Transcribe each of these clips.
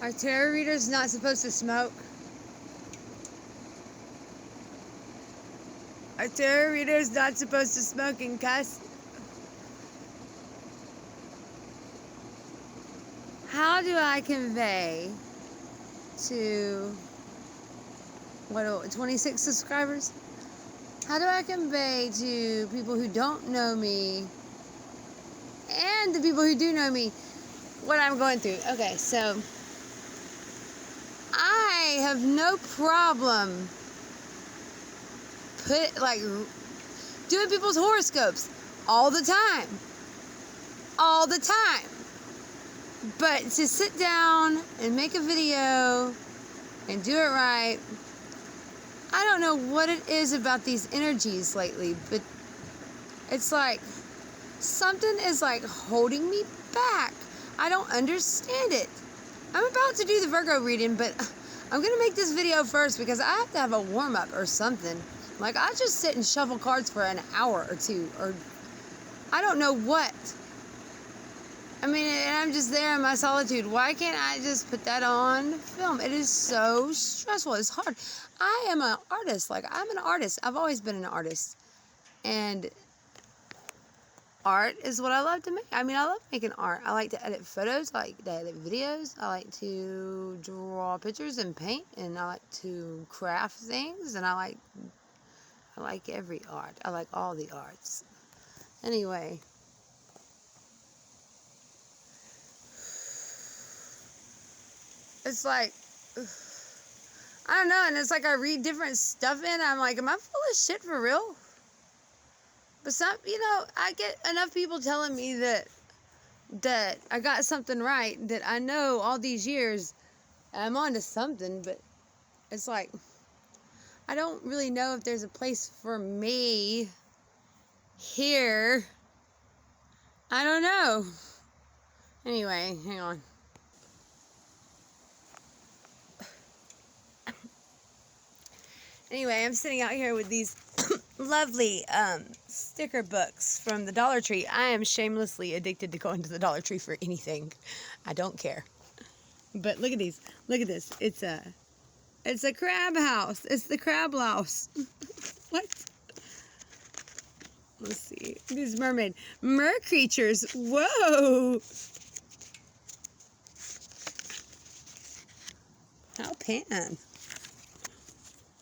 Are tarot readers not supposed to smoke? Are tarot readers not supposed to smoke and cuss? How do I convey to 26 subscribers? How do I convey to people who don't know me and the people who do know me what I'm going through? Okay, so I have no problem doing people's horoscopes all the time. All the time. But to sit down and make a video and do it right, I don't know what it is about these energies lately, but it's like something is like holding me back. I don't understand it. I'm about to do the Virgo reading, but I'm going to make this video first because I have to have a warm-up or something. Like, I just sit and shuffle cards for an hour or two, or I don't know what. I mean, and I'm just there in my solitude. Why can't I just put that on film? It is so stressful. It's hard. I am an artist. Like, I'm an artist. I've always been an artist. And art is what I love to make. I mean, I love making art. I like to edit photos. I like to edit videos. I like to draw pictures and paint. And I like to craft things. And I like every art. I like all the arts. Anyway. It's like, I don't know, and it's like I read different stuff in, I'm like, am I full of shit for real? But I get enough people telling me that I got something right, that I know all these years I'm onto something, but it's like, I don't really know if there's a place for me here. I don't know. Anyway, hang on. Anyway, I'm sitting out here with these lovely sticker books from the Dollar Tree. I am shamelessly addicted to going to the Dollar Tree for anything. I don't care. But look at these. Look at this. It's a crab house. It's the crab house. What? Let's see. These mer creatures. Whoa. How pan.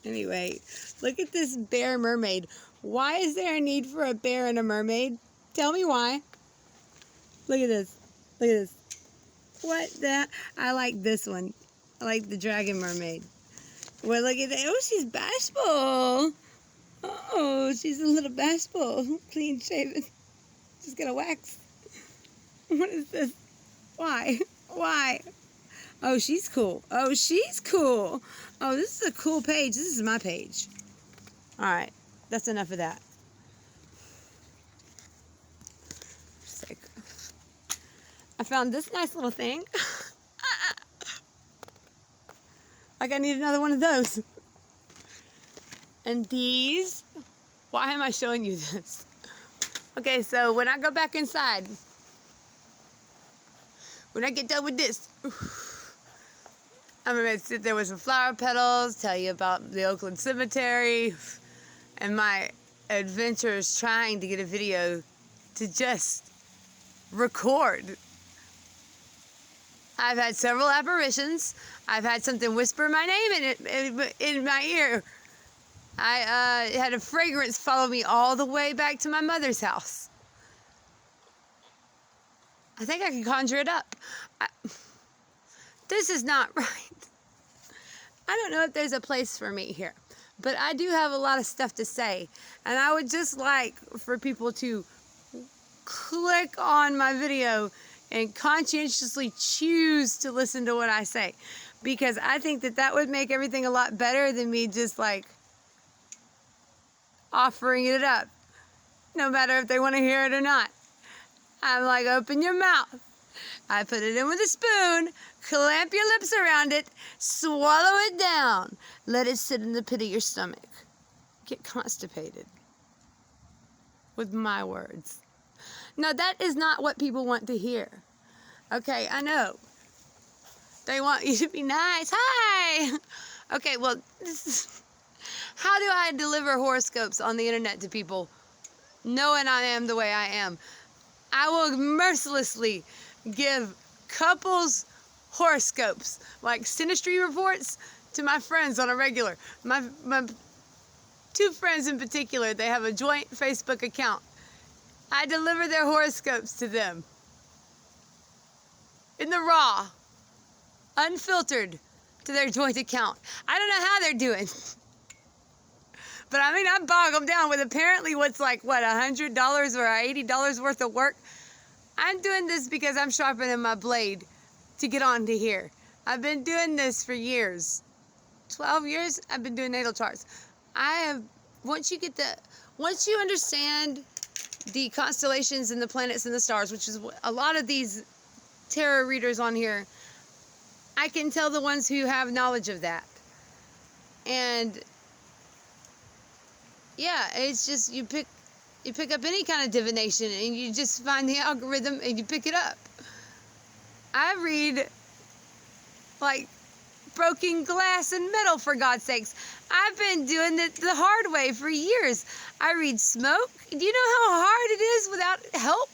Anyway, look at this bear mermaid. Why is there a need for a bear and a mermaid? Tell me why. Look at this. Look at this. What the? I like this one. I like the dragon mermaid. Well, look at that. Oh, she's bashful. Oh, she's a little bashful. Clean shaven. She's gonna wax. What is this? Why? Why? Oh, she's cool. Oh, she's cool. Oh, this is a cool page. This is my page. All right. That's enough of that. Sick. I found this nice little thing. Like I need another one of those. And these. Why am I showing you this? Okay, so when I go back inside, when I get done with this, I'm going to sit there with some flower petals, tell you about the Oakland Cemetery, and my adventures trying to get a video to just record. I've had several apparitions. I've had something whisper my name in my ear. I had a fragrance follow me all the way back to my mother's house. I think I can conjure it up. This is not right. I don't know if there's a place for me here, but I do have a lot of stuff to say, and I would just like for people to click on my video and conscientiously choose to listen to what I say, because I think that would make everything a lot better than me just like offering it up, no matter if they want to hear it or not. I'm like, open your mouth. I put it in with a spoon, clamp your lips around it, swallow it down, let it sit in the pit of your stomach. Get constipated. With my words. Now, that is not what people want to hear. Okay, I know. They want you to be nice. Hi! Okay, well, how do I deliver horoscopes on the internet to people knowing I am the way I am? I will mercilessly give couples horoscopes, like synastry reports, to my friends on a regular. My 2 friends in particular, they have a joint Facebook account. I deliver their horoscopes to them in the raw, unfiltered, to their joint account. I don't know how they're doing. But I mean, I bog them down with apparently what's like, what, $100 or $80 worth of work. I'm doing this because I'm sharpening my blade to get onto here. I've been doing this for years. 12 years I've been doing natal charts. Once you understand the constellations and the planets and the stars, which is a lot of these tarot readers on here, I can tell the ones who have knowledge of that. And yeah, it's just you pick up any kind of divination and you just find the algorithm and you pick it up. I read like broken glass and metal, for God's sakes. I've been doing it the hard way for years. I read smoke. Do you know how hard it is without help?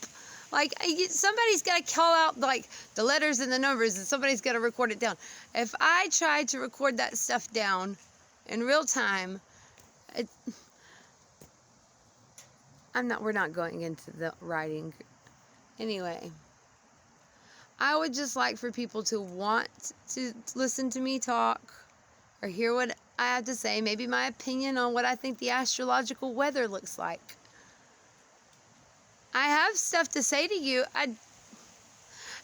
Like, somebody's got to call out like the letters and the numbers, and somebody's got to record it down. If I tried to record that stuff down in real time, we're not going into the writing. Anyway, I would just like for people to want to listen to me talk or hear what I have to say, maybe my opinion on what I think the astrological weather looks like. I have stuff to say to you. And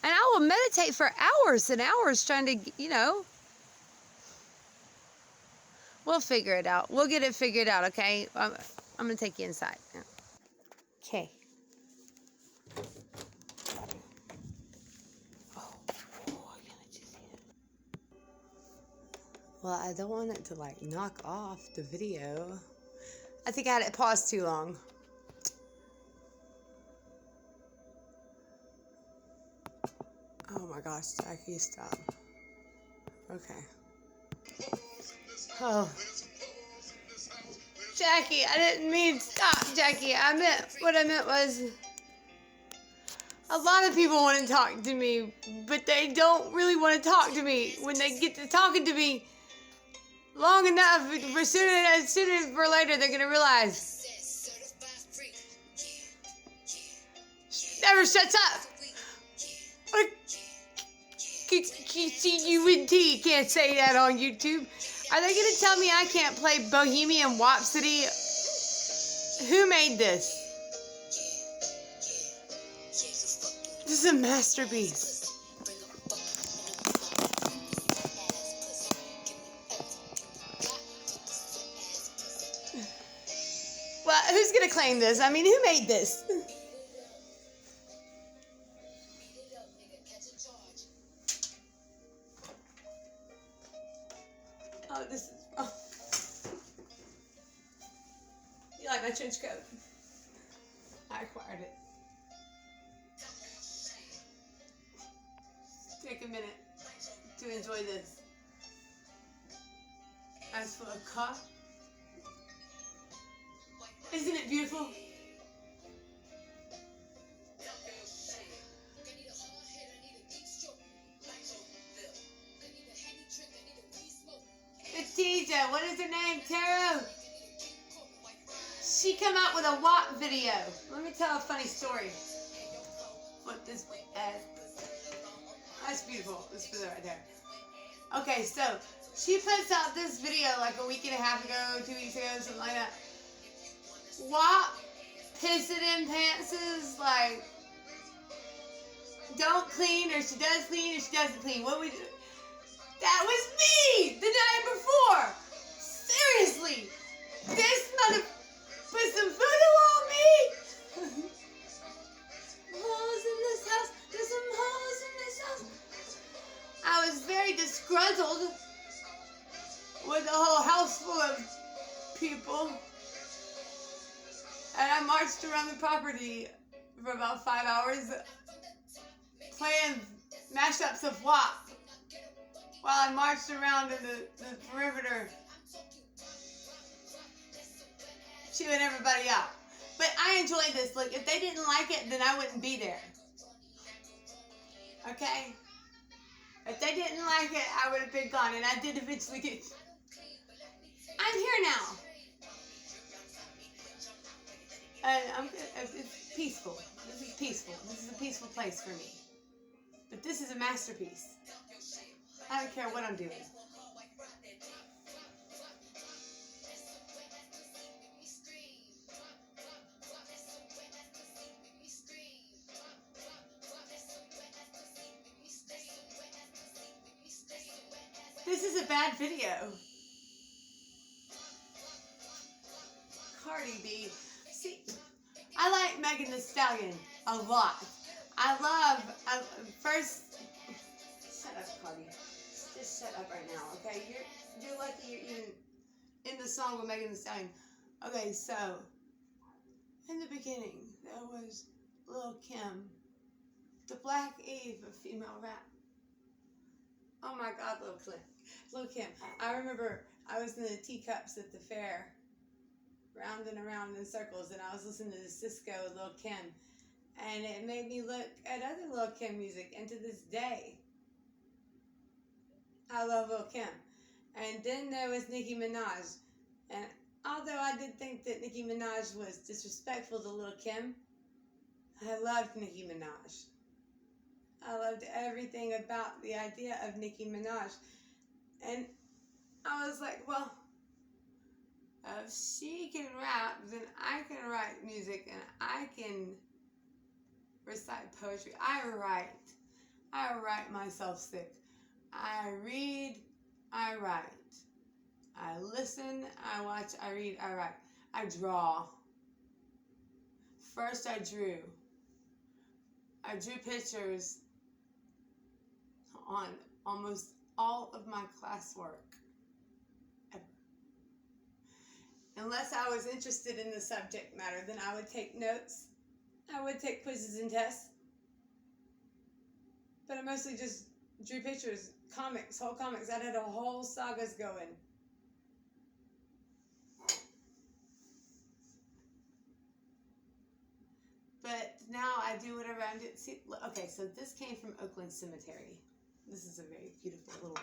I will meditate for hours and hours trying to, we'll figure it out. We'll get it figured out, okay? I'm going to take you inside. Okay. Well, I don't want it to, like, knock off the video. I think I had it paused too long. Oh my gosh, Jackie, stop. Okay. Oh. Jackie, I didn't mean stop, Jackie. What I meant was, a lot of people want to talk to me, but they don't really want to talk to me. When they get to talking to me long enough, sooner or later, they're going to realize she never shuts up. C-U-N-T, can't say that on YouTube. Are they going to tell me I can't play Bohemian Rhapsody? Who made this? This is a masterpiece. Well, who's going to claim this? I mean, who made this? Oh, this is... Oh. You like my trench coat? I acquired it. Take a minute to enjoy this. As for a car, isn't it beautiful? Khadija, what is her name? Taro? She come out with a WAP video. Let me tell a funny story. What this that's beautiful. Let's put it right there. Okay, so she puts out this video like a week and a half ago, 2 weeks ago, something like that. WAP piss it in pantses, like, don't clean, or she does clean, or she doesn't clean. What we do? That was me the night before. Seriously, this mother put some voodoo on me. Hoes in this house. There's some hoes in this house. I was very disgruntled with a whole house full of people, and I marched around the property for about 5 hours playing mashups of WAP. while I marched around in the perimeter, chewing everybody out. But I enjoyed this. Look, if they didn't like it, then I wouldn't be there. Okay? If they didn't like it, I would have been gone. And I did eventually get... I'm here now. It's peaceful. This is peaceful. This is a peaceful place for me. But this is a masterpiece. I don't care what I'm doing. This is a bad video. Cardi B. See, I like Megan Thee Stallion a lot. First, shut up, Cardi. Just shut up right now, okay? You're lucky you're even in the song with Megan Thee Stallion. Okay, so in the beginning there was Lil' Kim, the Black Eve of female rap. Oh my God, Lil' Kim. I remember I was in the teacups at the fair, round and around in circles, and I was listening to the Cisco with Lil' Kim, and it made me look at other Lil' Kim music, and to this day, I love Lil' Kim. And then there was Nicki Minaj, and although I did think that Nicki Minaj was disrespectful to Lil' Kim, I loved Nicki Minaj. I loved everything about the idea of Nicki Minaj. And I was like, well, if she can rap, then I can write music and I can recite poetry. I write myself sick. I read, I write. I listen, I watch, I read, I write. I draw. First I drew. I drew pictures on almost all of my classwork. Unless I was interested in the subject matter, then I would take notes. I would take quizzes and tests. But I mostly just drew pictures, comics, whole comics. I had a whole sagas going. But now I do whatever I do. See, okay, so this came from Oakland Cemetery. This is a very beautiful little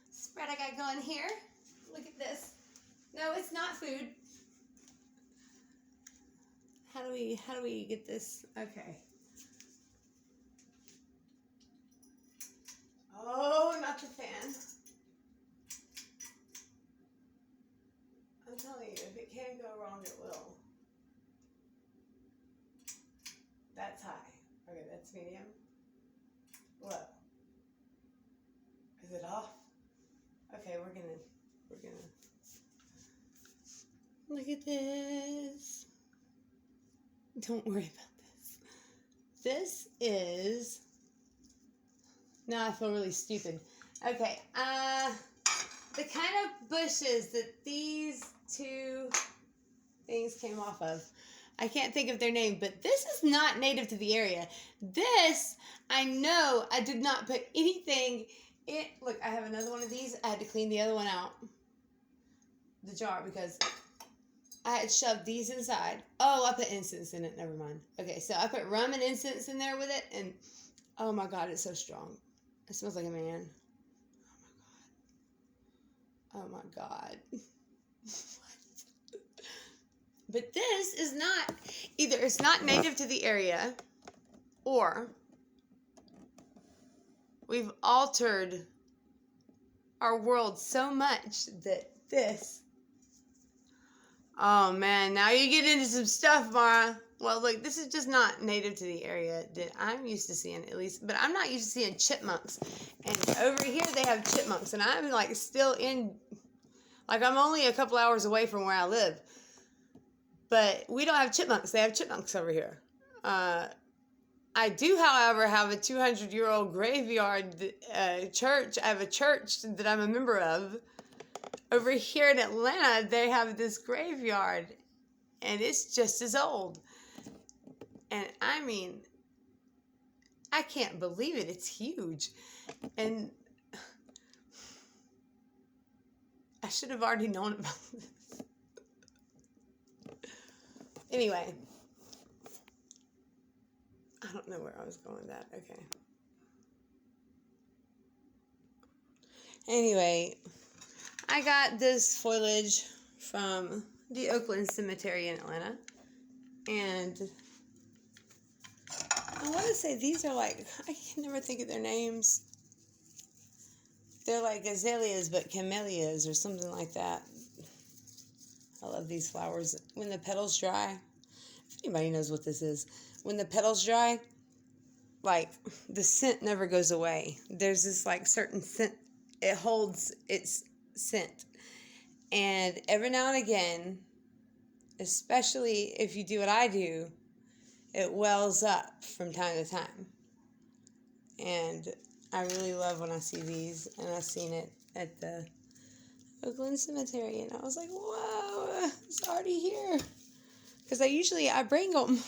spread I got going here. Look at this. No, it's not food. How do we get this? Okay. Oh, not the fan. I'm telling you, if it can go wrong, it will. That's high. Okay, that's medium. Low. Is it off? Okay, we're gonna look at this. Don't worry about this. This is, now I feel really stupid. Okay, the kind of bushes that these two things came off of, I can't think of their name, but this is not native to the area. This, I know I did not put anything in. Look, I have another one of these. I had to clean the other one out, the jar, because I had shoved these inside. Oh, I put incense in it. Never mind. Okay, so I put rum and incense in there with it, and oh my God, it's so strong. It smells like a man. Oh my God. But this is not, either it's not native to the area, or we've altered our world so much that this, oh man, now you get into some stuff, Mara. Well, look, this is just not native to the area that I'm used to seeing, at least, but I'm not used to seeing chipmunks. And over here they have chipmunks, and I'm like still in, like I'm only a couple hours away from where I live. But we don't have chipmunks. They have chipmunks over here. I do, however, have a 200-year-old graveyard church. I have a church that I'm a member of. Over here in Atlanta, they have this graveyard, and it's just as old. And I mean, I can't believe it. It's huge. And I should have already known about this. Anyway. I don't know where I was going with that. Okay. Anyway, I got this foliage from the Oakland Cemetery in Atlanta. And I want to say these are like, I can never think of their names. They're like azaleas, but camellias or something like that. I love these flowers. When the petals dry, if anybody knows what this is, when the petals dry, like the scent never goes away. There's this like certain scent, it holds its scent. And every now and again, especially if you do what I do, it wells up from time to time. And I really love when I see these, and I've seen it at the Oakland Cemetery, and I was like, whoa, it's already here. Because I bring them.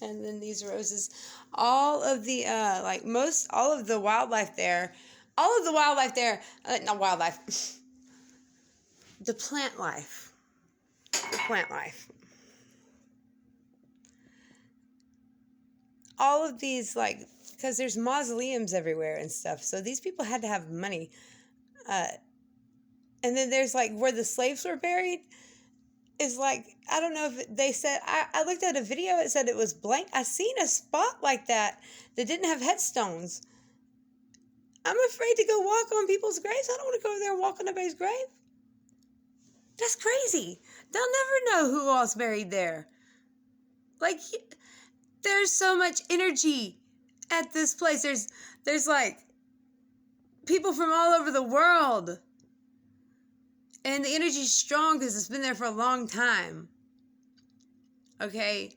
And then these roses, all of the wildlife there, not wildlife, the plant life. All of these, like, because there's mausoleums everywhere and stuff, so these people had to have money. And then there's, like, where the slaves were buried is, like, I don't know if they said, I looked at a video, it said it was blank. I seen a spot like that didn't have headstones. I'm afraid to go walk on people's graves. I don't want to go over there and walk on anybody's grave. That's crazy. They'll never know who all's buried there. Like, there's so much energy at this place. There's like people from all over the world. And the energy's strong because it's been there for a long time. Okay?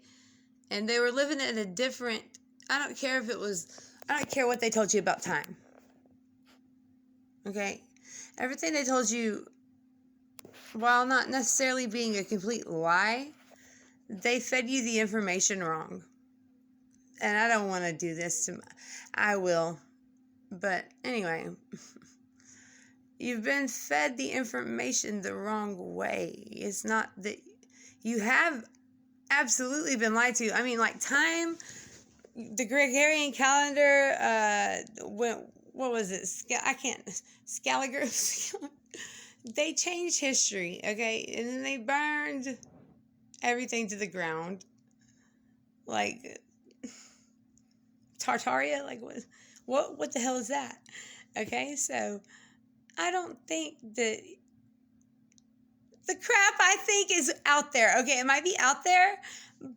And they were living in a different, I don't care what they told you about time. Okay? Everything they told you, while not necessarily being a complete lie, they fed you the information wrong. And I don't want to do this I will. But anyway, you've been fed the information the wrong way. It's not that you have absolutely been lied to. I mean, like time, the Gregorian calendar, what was it? Scaliger. They changed history, okay? And then they burned everything to the ground. Like Tartaria, like what the hell is that? Okay, so I don't think that the crap I think is out there. Okay, it might be out there,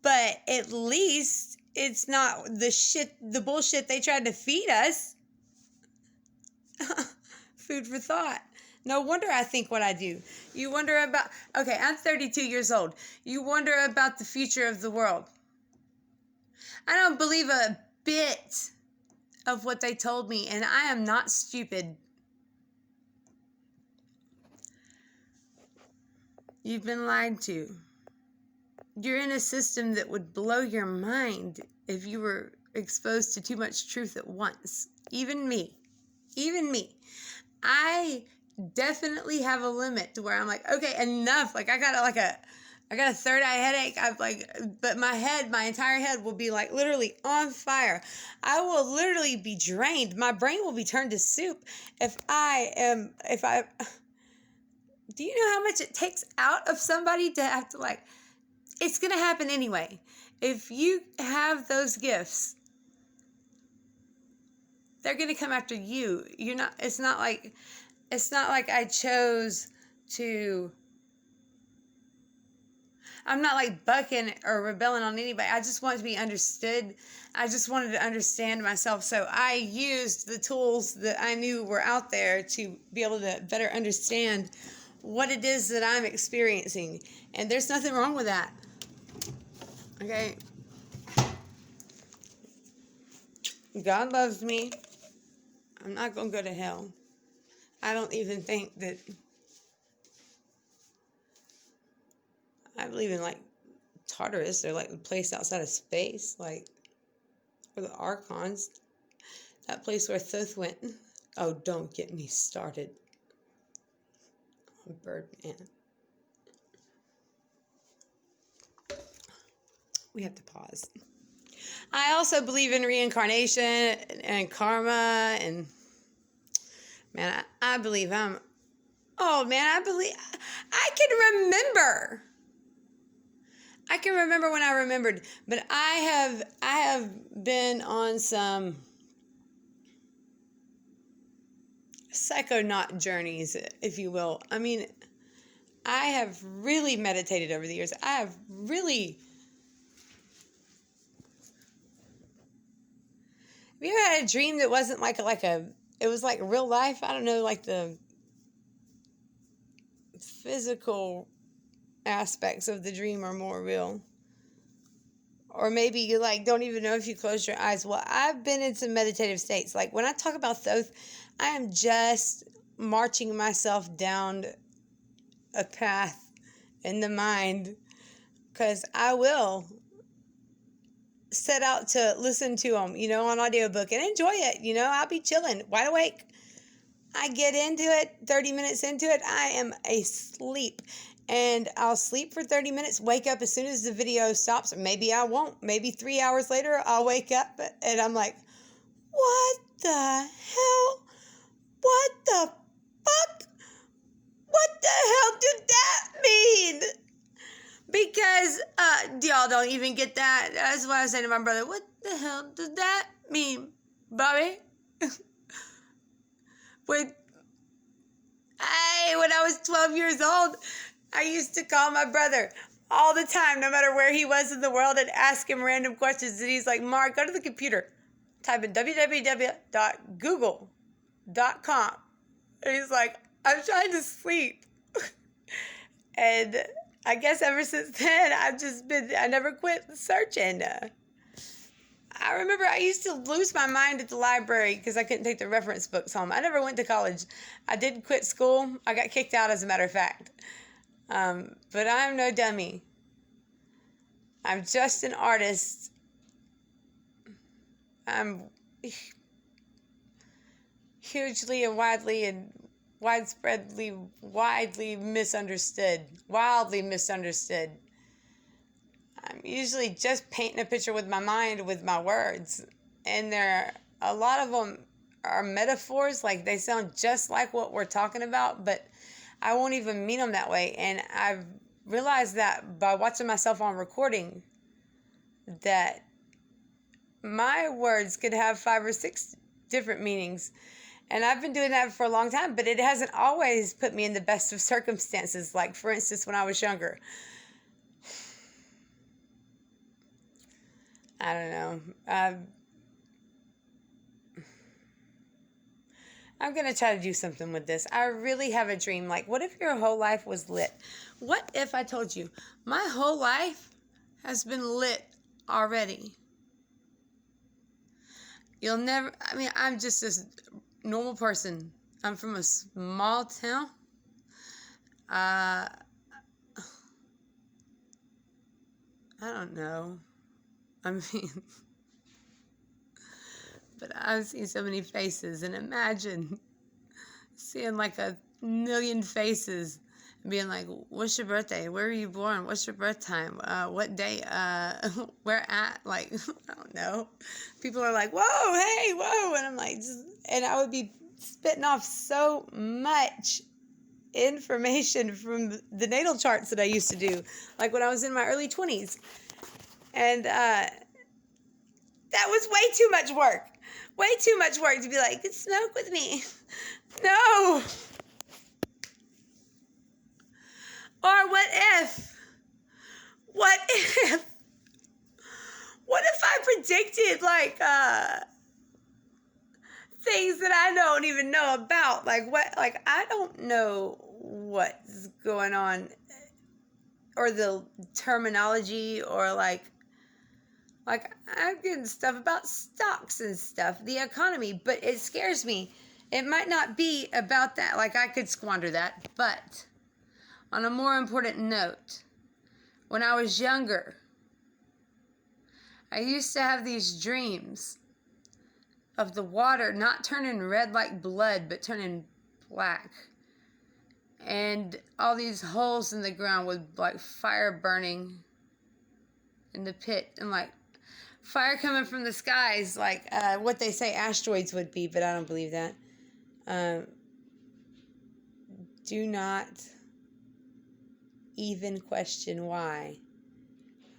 but at least it's not the bullshit they tried to feed us. Food for thought. No wonder I think what I do. You wonder about, okay, I'm 32 years old. You wonder about the future of the world. I don't believe a bit of what they told me, and I am not stupid. You've been lied to. You're in a system that would blow your mind if you were exposed to too much truth at once. Even me. I definitely have a limit to where I'm like, okay, enough. Like I got a third eye headache. But my entire head will be like literally on fire. I will literally be drained. My brain will be turned to soup do you know how much it takes out of somebody to have to like, it's going to happen anyway. If you have those gifts, they're going to come after you. It's not like I chose to, I'm not like bucking or rebelling on anybody. I just want to be understood. I just wanted to understand myself. So I used the tools that I knew were out there to be able to better understand what it is that I'm experiencing. And there's nothing wrong with that. Okay? God loves me. I'm not going to go to hell. I don't even think that, I believe in like Tartarus, or like the place outside of space, like, or the Archons, that place where Thoth went. Oh, don't get me started. Birdman. We have to pause. I also believe in reincarnation and karma, and man, I believe I can remember when I remembered, but I have been on some psychonaut journeys, if you will. I mean, I have really meditated over the years. I have really. Have you ever had a dream that wasn't it was like real life? I don't know, like the physical aspects of the dream are more real. Or maybe you don't even know if you close your eyes. Well, I've been in some meditative states. Like when I talk about those, I am just marching myself down a path in the mind, because I will set out to listen to them, on audiobook and enjoy it. I'll be chilling, wide awake. I get into it, 30 minutes into it, I am asleep. And I'll sleep for 30 minutes, wake up as soon as the video stops. Maybe I won't. Maybe 3 hours later, I'll wake up and I'm like, what the hell? What the fuck? What the hell did that mean? Because y'all don't even get that. That's what I was saying to my brother. What the hell does that mean, Bobby? When I was 12 years old, I used to call my brother all the time, no matter where he was in the world, and ask him random questions. And he's like, Mark, go to the computer. Type in www.google.com. And he's like, I'm trying to sleep. And I guess ever since then, I never quit searching. I remember I used to lose my mind at the library because I couldn't take the reference books home. I never went to college. I did quit school. I got kicked out, as a matter of fact. But I'm no dummy. I'm just an artist. I'm hugely and widely misunderstood. Wildly misunderstood. I'm usually just painting a picture with my mind, with my words. And a lot of them are metaphors, like they sound just like what we're talking about, but I won't even mean them that way. And I've realized that by watching myself on recording, that my words could have 5 or 6 different meanings. And I've been doing that for a long time, but it hasn't always put me in the best of circumstances. Like, for instance, when I was younger. I don't know. I'm going to try to do something with this. I really have a dream. Like, what if your whole life was lit? What if I told you my whole life has been lit already? I'm just this normal person. I'm from a small town. I don't know. I mean, but I've seen so many faces, and imagine seeing like 1,000,000 faces and being like, what's your birthday? Where were you born? What's your birth time? What day? Where at? Like, I don't know. People are like, whoa, hey, whoa. And I'm like, and I would be spitting off so much information from the natal charts that I used to do, like when I was in my early 20s. And that was way too much work. Way too much work to be like, smoke with me. No. Or what if I predicted things that I don't even know about? I don't know what's going on, or the terminology, or like I'm getting stuff about stocks and stuff, the economy, but it scares me. It might not be about that. Like, I could squander that. But on a more important note, when I was younger, I used to have these dreams of the water not turning red like blood, but turning black. and all these holes in the ground with like fire burning in the pit, and like fire coming from the skies, like what they say asteroids would be, but I don't believe that. Do not even question why.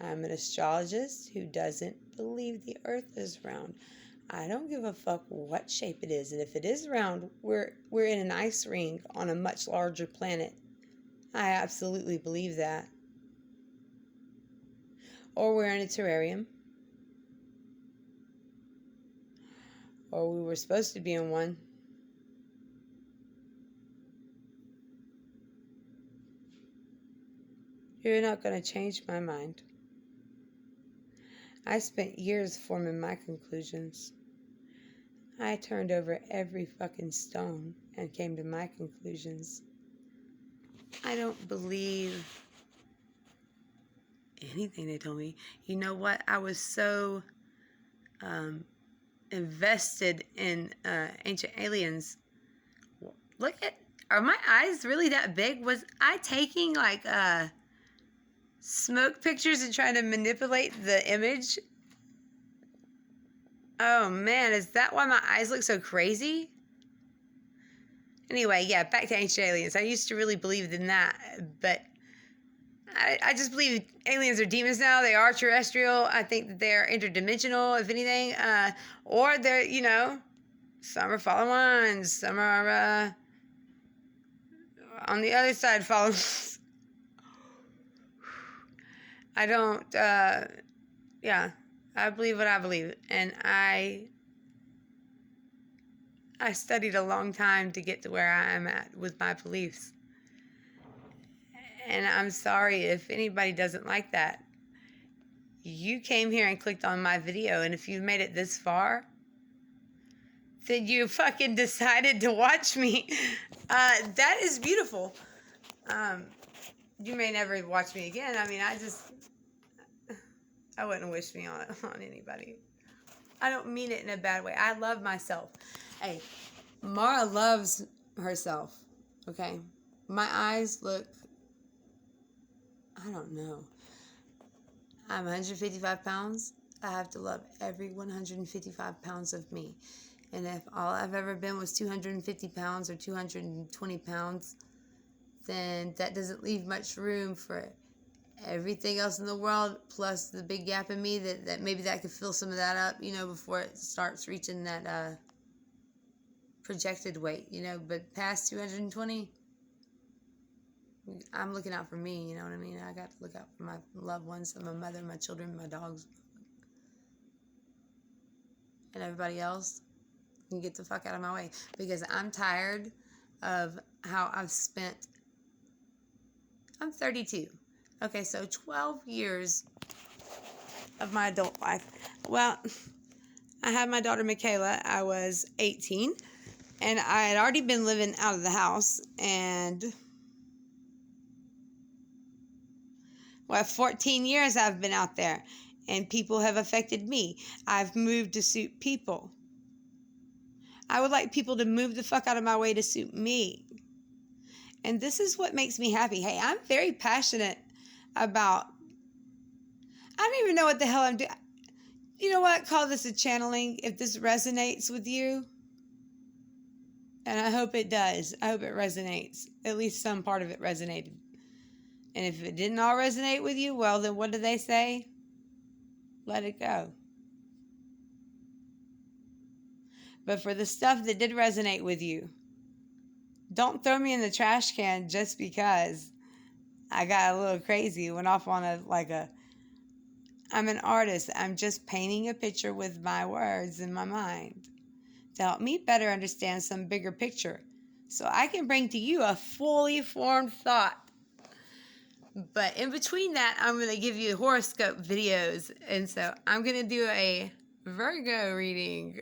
I'm an astrologist who doesn't believe the earth is round. I don't give a fuck what shape it is, and if it is round, we're in an ice ring on a much larger planet. I absolutely believe that. Or we're in a terrarium. Or we were supposed to be in one. You're not going to change my mind. I spent years forming my conclusions. I turned over every fucking stone and came to my conclusions. I don't believe anything they told me. You know what? I was so invested in Ancient Aliens. Look at, are my eyes really that big? Was I taking like smoke pictures and trying to manipulate the image? Oh man, is that why my eyes look so crazy? Anyway, yeah, back to Ancient Aliens. I used to really believe in that, but I just believe aliens are demons now. They are terrestrial. I think that they're interdimensional, if anything. Or they're, you know, some are fallen ones. Some are on the other side fallen ones. I don't, yeah. I believe what I believe. And I studied a long time to get to where I am at with my beliefs. And I'm sorry if anybody doesn't like that. You came here and clicked on my video, and if you've made it this far, then you fucking decided to watch me. That is beautiful. You may never watch me again. I mean, I wouldn't wish me on anybody. I don't mean it in a bad way. I love myself. Hey, Mara loves herself, okay? My eyes look, I don't know. I'm 155 pounds. I have to love every 155 pounds of me. And if all I've ever been was 250 pounds or 220 pounds, then that doesn't leave much room for everything else in the world, plus the big gap in me that maybe that could fill some of that up, you know, before it starts reaching that projected weight, you know. But past 220, I'm looking out for me, you know what I mean? I got to look out for my loved ones, my mother, my children, my dogs, and everybody else can get the fuck out of my way, because I'm tired of how I've spent. I'm 32. Okay, so 12 years of my adult life. Well, I had my daughter Michaela. I was 18, and I had already been living out of the house, and 14 years I've been out there, and people have affected me. I've moved to suit people. I would like people to move the fuck out of my way to suit me. And this is what makes me happy. Hey, I'm very passionate about, I don't even know what the hell I'm doing. You know what? Call this a channeling if this resonates with you. And I hope it does. I hope it resonates. At least some part of it resonated. And if it didn't all resonate with you, well, then what do they say? Let it go. But for the stuff that did resonate with you, don't throw me in the trash can just because I got a little crazy, went off on I'm an artist. I'm just painting a picture with my words in my mind to help me better understand some bigger picture, so I can bring to you a fully formed thought. But in between that, I'm going to give you horoscope videos. And so I'm going to do a Virgo reading